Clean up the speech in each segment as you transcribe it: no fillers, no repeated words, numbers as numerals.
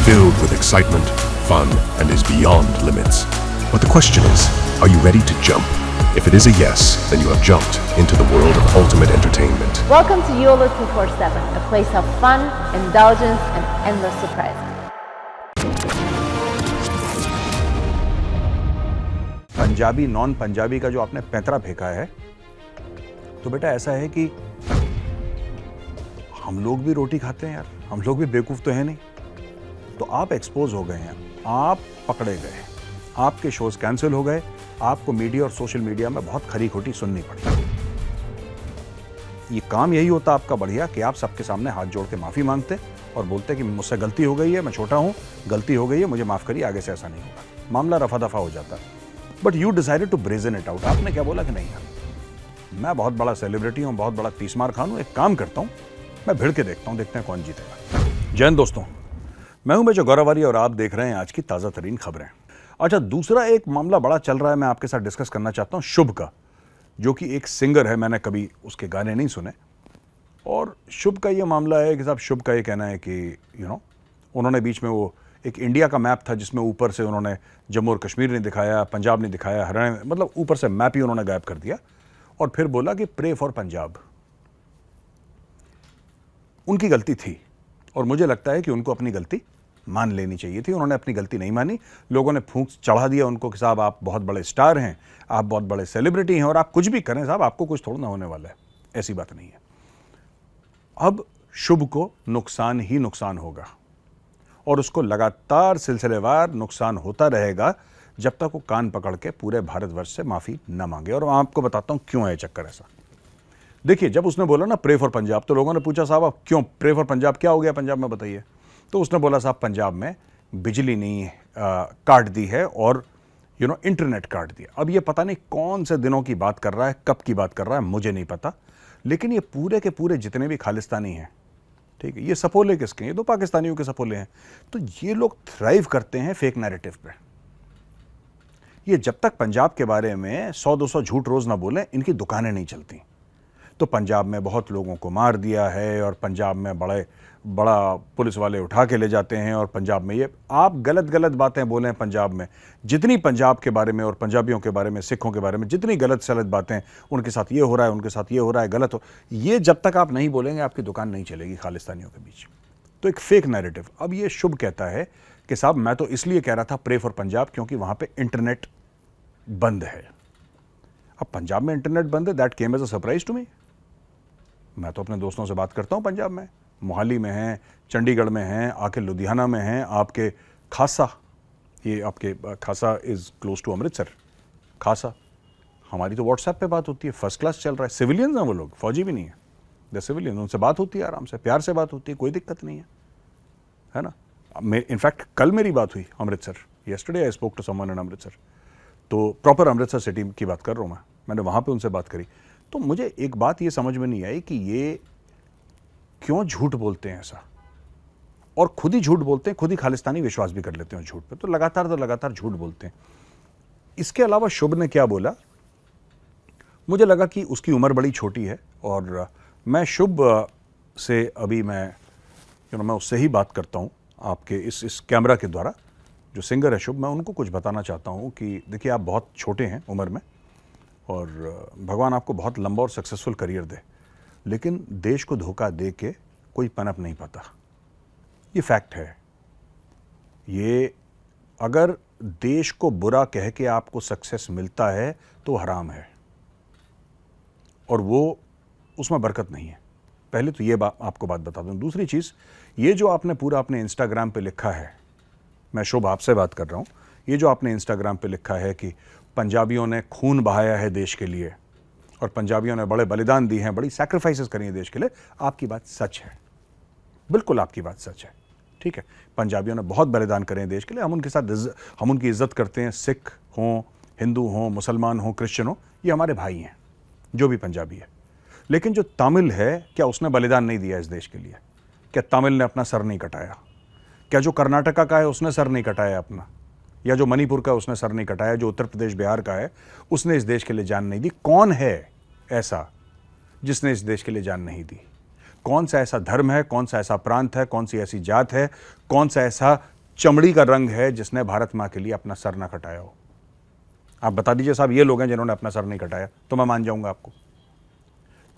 filled with excitement, fun, and is beyond limits. But the question is, are you ready to jump? If it is a yes, then you have jumped into the world of ultimate entertainment. Welcome to YOLO 247, a place of fun, indulgence, and endless surprises. Punjabi non Punjabi का जो आपने पैंतरा फेंका है, तो बेटा ऐसा है कि हम लोग भी रोटी खाते हैं यार, हम लोग भी बेवकूफ तो है नहीं। तो आप एक्सपोज हो गए हैं, आप पकड़े गए, आपके शोज कैंसिल हो गए, आपको मीडिया और सोशल मीडिया में बहुत खरी खोटी सुननी पड़ी। ये काम यही होता आपका बढ़िया कि आप सबके सामने हाथ जोड़ के माफी मांगते और बोलते कि मुझसे गलती हो गई है, मैं छोटा हूं, गलती हो गई है, मुझे माफ करिए, आगे से ऐसा नहीं होगा। मामला रफा दफा हो जाता है। But you decided to brazen it out. आपने क्या बोला कि नहीं यार, मैं बहुत बड़ा सेलिब्रिटी हूं, बहुत बड़ा तीसमार खान हूं, एक काम करता हूं, मैं भिड़ के देखता हूं, देखते हैं कौन जीतेगा। जय हिंद दोस्तों, मैं हूं मेजर गौरव और आप देख रहे हैं आज की ताजा तरीन खबरें। अच्छा, दूसरा एक मामला बड़ा चल रहा है, मैं आपके साथ डिस्कस करना चाहता हूं शुभ का, जो कि एक सिंगर है, मैंने कभी उसके गाने नहीं सुने। और शुभ का ये मामला है कि साहब, शुभ का ये कहना है कि उन्होंने बीच में वो एक इंडिया का मैप था जिसमें ऊपर से उन्होंने जम्मू और कश्मीर नहीं दिखाया, पंजाब नहीं दिखाया, हरियाणा, मतलब ऊपर से मैप ही उन्होंने गायब कर दिया और फिर बोला कि प्रे फॉर पंजाब। उनकी गलती थी और मुझे लगता है कि उनको अपनी गलती मान लेनी चाहिए थी। उन्होंने अपनी गलती नहीं मानी, लोगों ने फूंक चढ़ा दिया उनको कि साहब आप बहुत बड़े स्टार हैं, आप बहुत बड़े सेलिब्रिटी हैं और आप कुछ भी करें साहब, आपको कुछ थोड़ा ना होने वाला है। ऐसी बात नहीं है। अब शुभ को नुकसान ही नुकसान होगा और उसको लगातार सिलसिलेवार नुकसान होता रहेगा जब तक वो कान पकड़ के पूरे भारतवर्ष से माफी न मांगे। और मैं आपको बताता हूं क्यों है चक्कर ऐसा। देखिए, जब उसने बोला ना प्रे फॉर पंजाब, तो लोगों ने पूछा साहब आप क्यों प्रे फॉर पंजाब, क्या हो गया पंजाब में, बताइए। तो उसने बोला साहब पंजाब में बिजली नहीं काट दी है और इंटरनेट काट दिया। अब ये पता नहीं कौन से दिनों की बात कर रहा है, कब की बात कर रहा है, मुझे नहीं पता, लेकिन ये पूरे के पूरे जितने भी खालिस्तानी हैं, ठीक है, ये सपोले किसके हैं, ये तो पाकिस्तानियों के सपोले हैं। तो ये लोग थ्राइव करते हैं फेक नैरेटिव पे। ये जब तक पंजाब के बारे में 100-200 झूठ रोज ना बोले, इनकी दुकानें नहीं चलती। तो पंजाब में बहुत लोगों को मार दिया है और पंजाब में बड़ा पुलिस वाले उठा के ले जाते हैं और पंजाब में ये आप गलत बातें बोलें पंजाब में, जितनी पंजाब के बारे में और पंजाबियों के बारे में, सिखों के बारे में जितनी गलत सलत बातें, उनके साथ ये हो रहा है, उनके साथ ये हो रहा है, गलत हो, ये जब तक आप नहीं बोलेंगे आपकी दुकान नहीं चलेगी खालिस्तानियों के बीच। तो एक फेक नैरेटिव। अब ये शुभ कहता है कि साहब मैं तो इसलिए कह रहा था प्रे फॉर पंजाब क्योंकि वहां पर इंटरनेट बंद है। अब पंजाब में इंटरनेट बंद है, that came as a surprise to me. मैं तो अपने दोस्तों से बात करता हूं पंजाब में, मोहाली में हैं, चंडीगढ़ में हैं, आके लुधियाना में हैं, आपके खासा, ये आपके खासा इज़ क्लोज टू अमृतसर, खासा। हमारी तो व्हाट्सएप पे बात होती है, फर्स्ट क्लास चल रहा है, सिविलियंस हैं वो लोग, फौजी भी नहीं है, द सिविलियन, उनसे बात होती है आराम से, प्यार से बात होती है, कोई दिक्कत नहीं है ना। इनफैक्ट कल मेरी बात हुई Amritsar, yesterday I spoke to someone in Amritsar, तो प्रॉपर अमृतसर सिटी की बात कर रहा हूँ मैंने वहाँ पर उनसे बात करी। तो मुझे एक बात ये समझ में नहीं आई कि ये क्यों झूठ बोलते हैं ऐसा, और खुद ही झूठ बोलते हैं, खुद ही खालिस्तानी विश्वास भी कर लेते हैं झूठ पे, तो लगातार झूठ बोलते हैं। इसके अलावा शुभ ने क्या बोला, मुझे लगा कि उसकी उम्र बड़ी छोटी है और मैं शुभ से अभी मैं उससे ही बात करता हूँ आपके इस कैमरा के द्वारा। जो सिंगर है शुभ, मैं उनको कुछ बताना चाहता हूँ कि देखिए आप बहुत छोटे हैं उम्र में और भगवान आपको बहुत लंबा और सक्सेसफुल करियर दे, लेकिन देश को धोखा दे के कोई पनप नहीं पाता, ये फैक्ट है। ये अगर देश को बुरा कह के आपको सक्सेस मिलता है तो हराम है और वो उसमें बरकत नहीं है। पहले तो ये आपको बात बता दूं। दूसरी चीज़, ये जो आपने पूरा अपने इंस्टाग्राम पे लिखा है, मैं शुभ आपसे बात कर रहा हूँ, ये जो आपने इंस्टाग्राम पे लिखा है कि पंजाबियों ने खून बहाया है देश के लिए और पंजाबियों ने बड़े बलिदान दिए हैं, बड़ी सैक्रिफाइसेस करी हैं देश के लिए, आपकी बात सच है, बिल्कुल आपकी बात सच है, ठीक है। पंजाबियों ने बहुत बलिदान करे हैं देश के लिए, हम उनकी इज्जत करते हैं, सिख हों, हिंदू हों, मुसलमान हों, क्रिश्चियन हों, ये हमारे भाई हैं, जो भी पंजाबी है। लेकिन जो तमिल है, क्या उसने बलिदान नहीं दिया इस देश के लिए? क्या तमिल ने अपना सर नहीं कटाया? क्या जो कर्नाटका का है उसने सर नहीं कटाया अपना? या जो मणिपुर का उसने सर नहीं कटाया? जो उत्तर प्रदेश बिहार का है उसने इस देश के लिए जान नहीं दी? कौन है ऐसा जिसने इस देश के लिए जान नहीं दी? कौन सा ऐसा धर्म है, कौन सा ऐसा प्रांत है, कौन सी ऐसी जात है, कौन सा ऐसा चमड़ी का रंग है जिसने भारत मां के लिए अपना सर ना कटाया हो? आप बता दीजिए साहब, ये लोग हैं जिन्होंने अपना सर नहीं कटाया, तो मैं मान जाऊंगा आपको।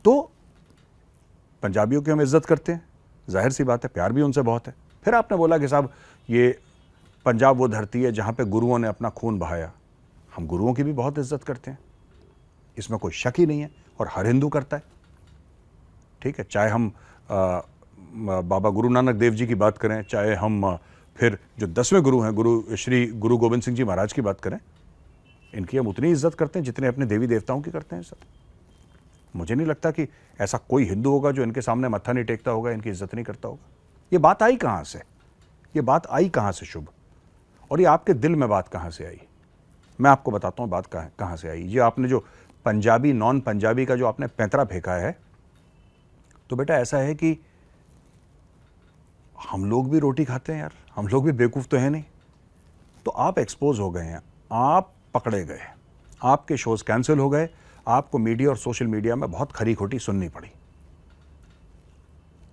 तो पंजाबियों की हम इज्जत करते हैं, जाहिर सी बात है, प्यार भी उनसे बहुत है। फिर आपने बोला कि साहब ये पंजाब वो धरती है जहां पे गुरुओं ने अपना खून बहाया। हम गुरुओं की भी बहुत इज्जत करते हैं, इसमें कोई शक ही नहीं है, और हर हिंदू करता है। ठीक है, चाहे हम बाबा गुरु नानक देव जी की बात करें, चाहे हम फिर जो 10वें गुरु हैं गुरु गोविंद सिंह जी महाराज की बात करें, इनकी हम उतनी इज्जत करते हैं जितने अपने देवी देवताओं की करते हैं सर। मुझे नहीं लगता कि ऐसा कोई हिंदू होगा जो इनके सामने मत्था नहीं टेकता होगा, इनकी इज्जत नहीं करता होगा। ये बात आई कहां से? ये बात आई कहां से शुभ? और ये आपके दिल में बात कहां से आई? मैं आपको बताता हूं बात कहां से आई। ये आपने जो पंजाबी नॉन पंजाबी का जो आपने पैंतरा फेंका है, तो बेटा ऐसा है कि हम लोग भी रोटी खाते हैं यार, हम लोग भी बेवकूफ तो है नहीं। तो आप एक्सपोज हो गए हैं, आप पकड़े गए, आपके शोज कैंसिल हो गए, आपको मीडिया और सोशल मीडिया में बहुत खरी खोटी सुननी पड़ी।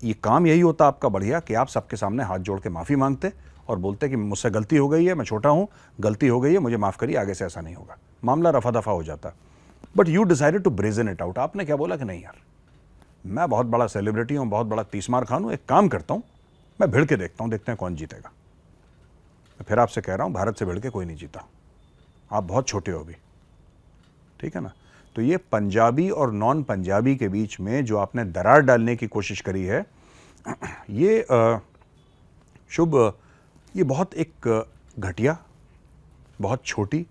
ये काम यही होता आपका बढ़िया कि आप सबके सामने हाथ जोड़ के माफी मांगते और बोलते कि मुझसे गलती हो गई है, मैं छोटा हूं, गलती हो गई है, मुझे माफ करिए, आगे से ऐसा नहीं होगा, मामला रफा दफा हो जाता। But you decided to brazen it out. आपने क्या बोला कि नहीं यार, मैं बहुत बड़ा सेलिब्रिटी हूं, बहुत बड़ा तीसमार खान हूं, एक काम करता हूं, मैं भिड़ के देखता हूं, देखते हैं कौन जीतेगा। मैं फिर आपसे कह रहा हूं, भारत से भिड़ के कोई नहीं जीता, आप बहुत छोटे हो अभी, ठीक है ना। तो ये पंजाबी और नॉन पंजाबी के बीच में जो आपने दरार डालने की कोशिश करी है, ये शुभ, ये बहुत एक घटिया, बहुत छोटी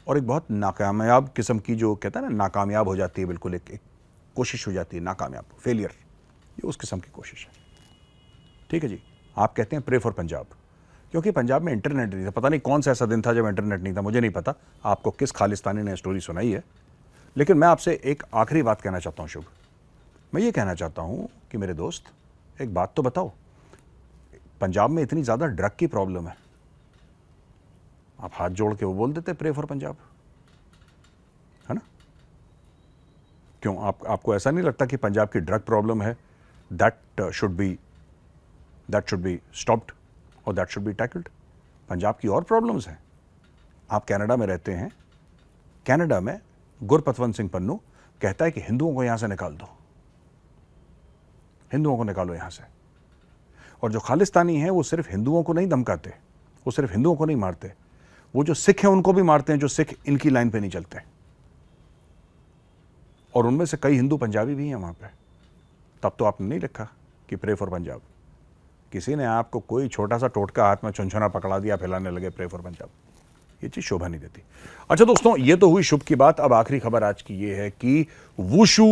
और एक बहुत नाकामयाब किस्म की, जो कहता है ना नाकामयाब हो जाती है, बिल्कुल एक कोशिश हो जाती है नाकामयाब, फेलियर, ये उस किस्म की कोशिश है। ठीक है जी। आप कहते हैं प्रे फॉर पंजाब, क्योंकि पंजाब में इंटरनेट नहीं था। पता नहीं कौन सा ऐसा दिन था जब इंटरनेट नहीं था, मुझे नहीं पता आपको किस खालिस्तानी ने स्टोरी सुनाई है। लेकिन मैं आपसे एक आखिरी बात कहना चाहता हूँ शुभ। मैं ये कहना चाहता हूँ कि मेरे दोस्त, एक बात तो बताओ, पंजाब में इतनी ज़्यादा ड्रग की प्रॉब्लम है, आप हाथ जोड़ के वो बोल देते प्रे फॉर पंजाब, है ना? क्यों आपको ऐसा नहीं लगता कि पंजाब की ड्रग प्रॉब्लम है, दैट शुड बी स्टॉप्ड और that should be tackled? Punjab की और प्रॉब्लम्स हैं। आप कनाडा में रहते हैं, कनाडा में गुरपतवंत सिंह पन्नू कहता है कि हिंदुओं को यहां से निकाल दो, हिंदुओं को निकालो यहां से। और जो खालिस्तानी हैं वो सिर्फ हिंदुओं को नहीं धमकाते, वो सिर्फ हिंदुओं को नहीं मारते, वो जो सिख हैं उनको भी मारते हैं, जो सिख इनकी लाइन पे नहीं चलते। और उनमें से कई हिंदू पंजाबी भी हैं वहां पे। तब तो आपने नहीं लिखा कि प्रे फॉर पंजाब, किसी ने आपको कोई छोटा सा टोटका हाथ में चुनचुना पकड़ा दिया, फैलाने लगे प्रे फॉर पंजाब। ये चीज शोभा नहीं देती। अच्छा दोस्तों, ये तो हुई शुभ की बात। अब आखिरी खबर आज की ये है कि वुशु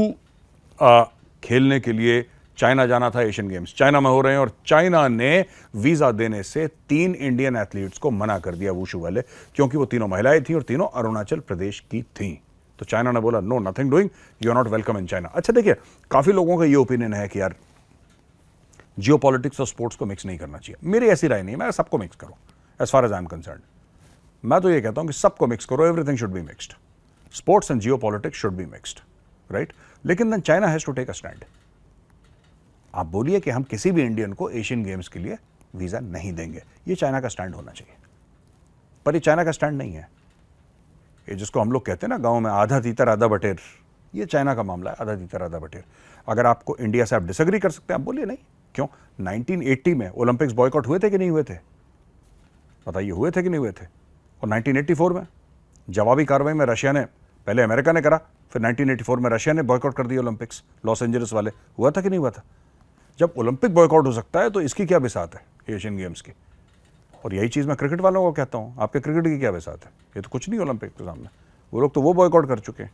खेलने के लिए चाइना जाना था। एशियन गेम्स चाइना में हो रहे हैं और चाइना ने वीजा देने से 3 इंडियन एथलीट्स को मना कर दिया, वुशु वाले, क्योंकि वो तीनों महिलाएं थी और तीनों अरुणाचल प्रदेश की थी। तो चाइना ने बोला no, nothing doing, you are not welcome in China. अच्छा देखिए, काफी लोगों का ये ओपिनियन है कि यार जियो पॉलिटिक्स और स्पोर्ट्स को मिक्स नहीं करना चाहिए। मेरी ऐसी राय नहीं है, मैं सबको मिक्स करूं as far as I am concern. मैं तो ये कहता हूं कि सबको मिक्स करो, everything should be mixed, sports and geopolitics should be mixed, right. लेकिन then China has to take a stand. आप बोलिए कि हम किसी भी इंडियन को एशियन गेम्स के लिए वीजा नहीं देंगे, ये चाइना का स्टैंड होना चाहिए। पर ये चाइना का स्टैंड नहीं है। ये जिसको हम लोग कहते हैं ना गांव में आधा तीतर आधा बटेर, ये चाइना का मामला है, आधा तीतर आधा बटेर। अगर आपको इंडिया से आप डिसएग्री कर सकते हैं, आप बोलिए नहीं, क्यों 1980 में ओलंपिक्स बॉयकॉट हुए थे कि नहीं हुए थे? बताइए, हुए थे कि नहीं हुए थे? और 1984 में जवाबी कार्रवाई में रशिया ने, पहले अमेरिका ने करा, फिर 1984 में रशिया ने बॉयकॉट कर दिया ओलंपिक्स, लॉस एंजलिस वाले। हुआ था कि नहीं हुआ था? जब ओलंपिक बॉयकॉट हो सकता है तो इसकी क्या बिसात है एशियन गेम्स की? और यही चीज़ मैं क्रिकेट वालों को कहता हूँ, आपके क्रिकेट की क्या बिसात है? ये तो कुछ नहीं ओलंपिक के सामने, वो लोग तो वो बॉयकॉट कर चुके हैं।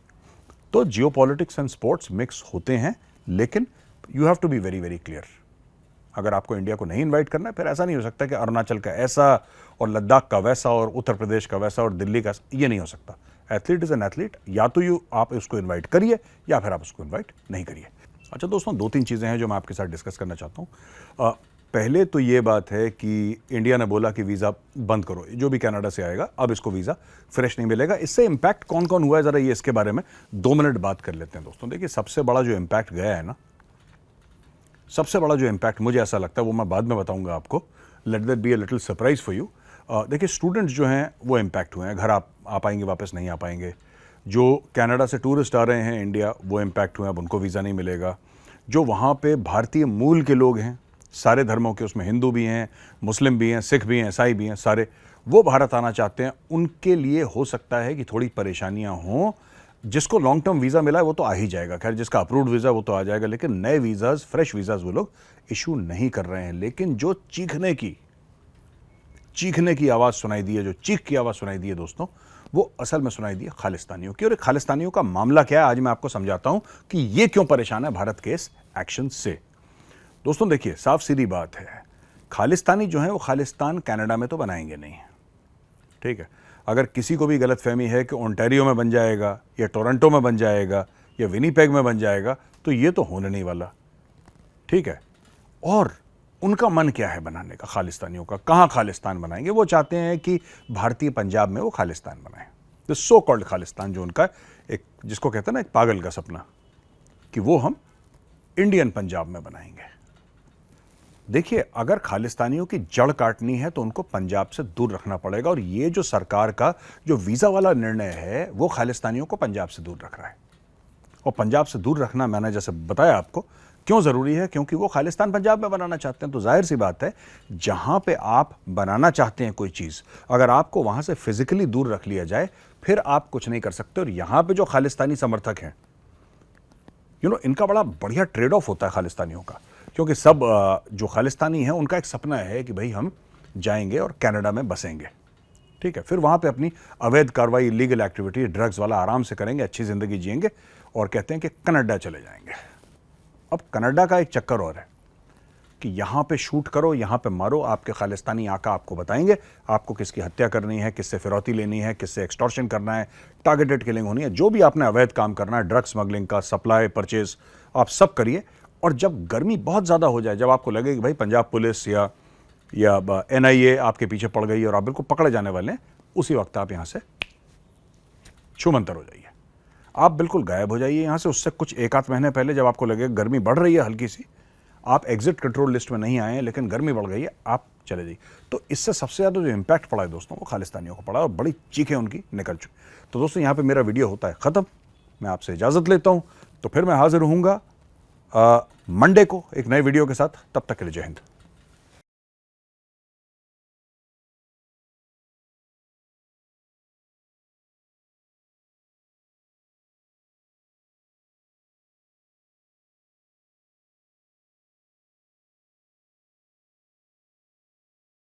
तो geopolitics and sports mix होते हैं, लेकिन you have to be very very clear. अगर आपको इंडिया को नहीं इनवाइट करना है, फिर ऐसा नहीं हो सकता कि अरुणाचल का ऐसा और लद्दाख का वैसा और उत्तर प्रदेश का वैसा और दिल्ली का, ये नहीं हो सकता। एथलीट इज एन एथलीट, या तो आप उसको इन्वाइट करिए या फिर आप उसको इन्वाइट नहीं करिए। अच्छा दोस्तों, 2-3 चीज़ें हैं जो मैं आपके साथ डिस्कस करना चाहता हूँ। पहले तो ये बात है कि इंडिया ने बोला कि वीज़ा बंद करो, जो भी कनाडा से आएगा अब इसको वीज़ा फ्रेश नहीं मिलेगा। इससे इम्पैक्ट कौन कौन हुआ है, ज़रा ये इसके बारे में 2 मिनट बात कर लेते हैं दोस्तों। देखिए, सबसे बड़ा जो इम्पैक्ट गया है ना, सबसे बड़ा जो इम्पैक्ट मुझे ऐसा लगता है, वो मैं बाद में बताऊंगा आपको, let that be a little surprise for you. देखिए स्टूडेंट्स जो हैं वो इम्पैक्ट हुए हैं, घर आप आ पाएंगे वापस नहीं आ पाएंगे। जो कनाडा से टूरिस्ट आ रहे हैं इंडिया वो इम्पैक्ट हुए हैं, अब उनको वीज़ा नहीं मिलेगा। जो वहाँ पे भारतीय मूल के लोग हैं, सारे धर्मों के, उसमें हिंदू भी हैं, मुस्लिम भी हैं, सिख भी हैं, ईसाई भी हैं, सारे वो भारत आना चाहते हैं, उनके लिए हो सकता है कि थोड़ी परेशानियां हों। जिसको लॉन्ग टर्म वीज़ा मिला है वो तो आ ही जाएगा, खैर जिसका अप्रूव्ड वीज़ा वो तो आ जाएगा, लेकिन नए वीज़ाज, फ्रेश वीज़ाज वो लोग इशू नहीं कर रहे हैं। लेकिन जो चीखने की आवाज़ सुनाई दी है, जो चीख की आवाज़ सुनाई दी है दोस्तों, वो असल में सुनाई दी है खालिस्तानियों की। और ये खालिस्तानियों का मामला क्या है आज मैं आपको समझाता हूं कि ये क्यों परेशान है भारत के इस एक्शन से। दोस्तों देखिए, साफ सीधी बात है, खालिस्तानी जो है वो खालिस्तान कनाडा में तो बनाएंगे नहीं, ठीक है। अगर किसी को भी गलतफहमी है कि ओंटारियो में बन जाएगा या टोरंटो में बन जाएगा या विनीपेग में बन जाएगा, तो ये तो होने नहीं वाला, ठीक है। और उनका मन क्या है बनाने का खालिस्तानियों का, कहाँ खालिस्तान बनाएंगे? वो चाहते हैं कि भारतीय पंजाब में वो खालिस्तान बनाएं, द सो कॉल्ड खालिस्तान, जो उनका एक, जिसको कहते हैं ना एक पागल का सपना, कि वो हम इंडियन पंजाब में बनाएंगे। देखिए, अगर खालिस्तानियों की जड़ काटनी है तो उनको पंजाब से दूर रखना पड़ेगा, और ये जो सरकार का जो वीज़ा वाला निर्णय है वो खालिस्तानियों को पंजाब से दूर रख रहा है। और पंजाब से दूर रखना, मैंने जैसे बताया आपको, क्यों ज़रूरी है? क्योंकि वो खालिस्तान पंजाब में बनाना चाहते हैं। तो जाहिर सी बात है, जहाँ पे आप बनाना चाहते हैं कोई चीज़, अगर आपको वहाँ से फिजिकली दूर रख लिया जाए, फिर आप कुछ नहीं कर सकते। और यहाँ पे जो खालिस्तानी समर्थक हैं, इनका बड़ा बढ़िया ट्रेड ऑफ होता है खालिस्तानियों का, क्योंकि सब जो खालिस्तानी हैं उनका एक सपना है कि भाई हम जाएंगे और कनाडा में बसेंगे, ठीक है। फिर वहाँ पे अपनी अवैध कार्रवाई, लीगल एक्टिविटी, ड्रग्स वाला आराम से करेंगे, अच्छी ज़िंदगी जिएंगे, और कहते हैं कि कनाडा चले जाएंगे। अब कनाडा का एक चक्कर और है कि यहाँ पे शूट करो, यहाँ पे मारो, आपके खालिस्तानी आका आपको बताएंगे आपको किसकी हत्या करनी है, किससे फिरौती लेनी है, किससे एक्सटॉर्शन करना है, टारगेटेड किलिंग होनी है, जो भी आपने अवैध काम करना है, ड्रग स्मगलिंग का, सप्लाई, परचेज, आप सब करिए। और जब गर्मी बहुत ज़्यादा हो जाए, जब आपको लगे कि भाई पंजाब पुलिस या NIA आपके पीछे पड़ गई और आप बिल्कुल पकड़े जाने वाले हैं, उसी वक्त आप यहाँ से छूमंतर हो जाइए, आप बिल्कुल गायब हो जाइए यहाँ से। उससे कुछ एक आध महीने पहले जब आपको लगे गर्मी बढ़ रही है हल्की सी, आप एग्जिट कंट्रोल लिस्ट में नहीं आए हैं लेकिन गर्मी बढ़ गई है, आप चले जाइए। तो इससे सबसे ज़्यादा जो इम्पैक्ट पड़ा है दोस्तों, वो खालिस्तानियों को पड़ा और बड़ी चीखें उनकी निकल चुकी। तो दोस्तों, यहाँ पे मेरा वीडियो होता है ख़त्म, मैं आपसे इजाज़त लेता हूँ। तो फिर मैं हाजिर होऊंगा मंडे को एक नए वीडियो के साथ। तब तक के लिए जय हिंद।